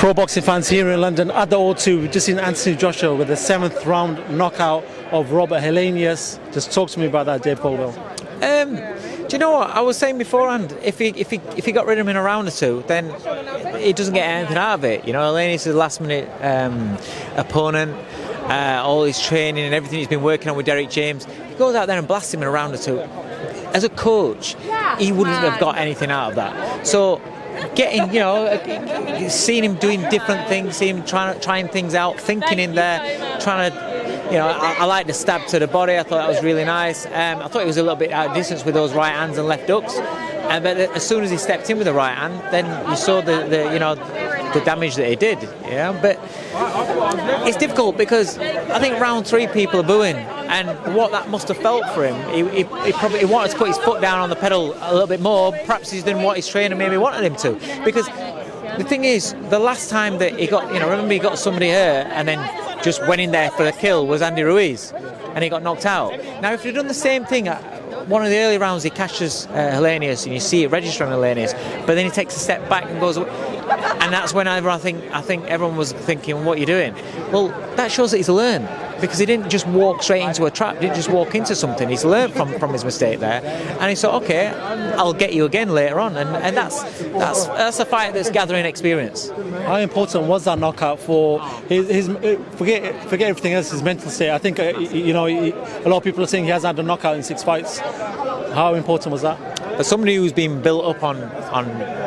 Pro boxing fans here in London at the O2. We've just seen Anthony Joshua with the 7th round knockout of Robert Helenius. Just talk to me about that, Dave Coldwell. Do you know what I was saying beforehand? If he got rid of him in a round or two, then he doesn't get anything out of it. You know, Helenius is a last-minute opponent. All his training and everything he's been working on with Derek James, he goes out there and blasts him in a round or two. As a coach, he wouldn't have got anything out of that. So getting, seeing him doing different things, seeing him trying things out, thinking in there, trying to, I like the stab to the body. I thought that was really nice. I thought he was a little bit out of distance with those right hands and left hooks. But as soon as he stepped in with the right hand, then you saw the damage that he did. But it's difficult because I think round 3 people are booing, and what that must have felt for him, he probably wanted to put his foot down on the pedal a little bit more. Perhaps he's done what his trainer maybe wanted him to, because the thing is, the last time that he got, remember he got somebody hurt and then just went in there for the kill was Andy Ruiz, and he got knocked out. Now, if he'd done the same thing at one of the early rounds, he catches Helenius, and you see it registering Helenius, but then he takes a step back and goes, and that's when I think everyone was thinking, what are you doing? Well, that shows that he's learned, because he didn't just walk straight into a trap, he didn't just walk into something. He's learned from his mistake there, and he thought, okay, I'll get you again later on, and that's a fight that's gathering experience. How important was that knockout for his forget everything else, his mental state? I think a lot of people are saying he hasn't had a knockout in 6 fights. How important was that? As somebody who's been built up on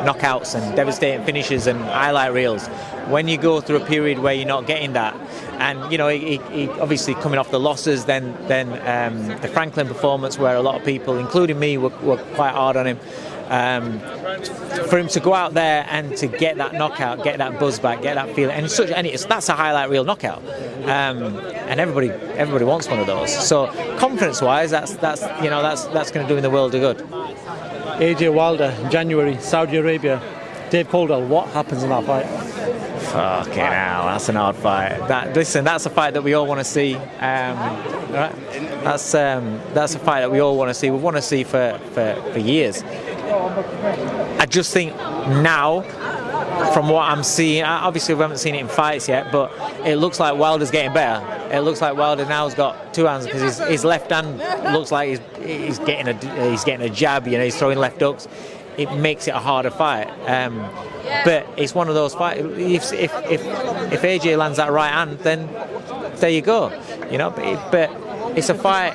knockouts and devastating finishes and highlight reels, when you go through a period where you're not getting that, and he obviously coming off the losses, then the Franklin performance, where a lot of people, including me, were quite hard on him. For him to go out there and to get that knockout, get that buzz back, get that feeling, and that's a highlight reel knockout, and everybody wants one of those. So confidence-wise, that's going to do in the world of good. AJ Wilder, January, Saudi Arabia. Dave Coldwell, what happens in that fight? Fucking hell, that's an hard fight. That's a fight that we all want to see. Right? That's a fight that we all want to see. We want to see for years. I just think now, from what I'm seeing, obviously we haven't seen it in fights yet, but it looks like Wilder's getting better. It looks like Wilder now's got 2 hands, because his left hand looks like he's getting a jab. He's throwing left hooks. It makes it a harder fight. But it's one of those fights. If AJ lands that right hand, then there you go. But it's a fight.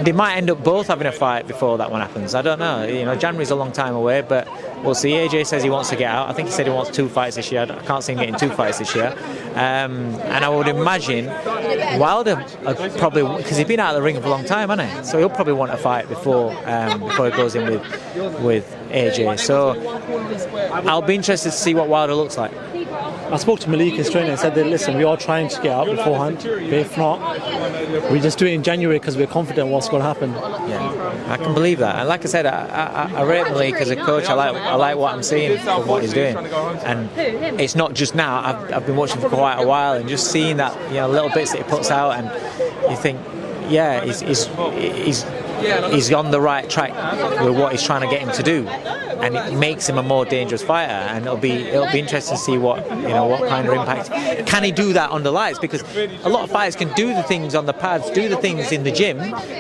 They might end up both having a fight before that one happens. I don't know. January's a long time away, but we'll see. AJ says he wants to get out. I think he said he wants 2 fights this year. I can't see him getting 2 fights this year. And I would imagine Wilder probably, because he's been out of the ring for a long time, hasn't he? So he'll probably want a fight before he goes in with AJ. So I'll be interested to see what Wilder looks like. I spoke to Malik, his trainer, and said that, listen, we are trying to get out beforehand, but if not, we just do it in January because we're confident what's going to happen. Yeah, I can believe that. And like I said, I rate Malik as a coach. I like what I'm seeing from what he's doing. And it's not just now. I've been watching for quite a while, and just seeing that, little bits that he puts out, and you think, yeah, he's on the right track with what he's trying to get him to do, and it makes him a more dangerous fighter. And it'll be interesting to see what kind of impact can he do that on the lights, because a lot of fighters can do the things on the pads, do the things in the gym,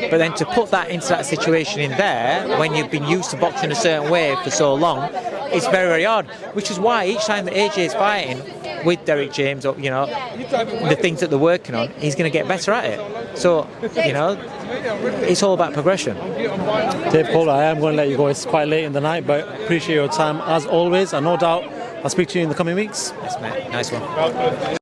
but then to put that into that situation in there, when you've been used to boxing a certain way for so long, it's very, very hard. Which is why each time that AJ is fighting with Derek James, or the things that they're working on, he's going to get better at it. So it's all about progression. Dave Coldwell, I am going to let you go. It's quite late in the night, but appreciate your time as always, and no doubt I'll speak to you in the coming weeks. Yes, mate. Nice one.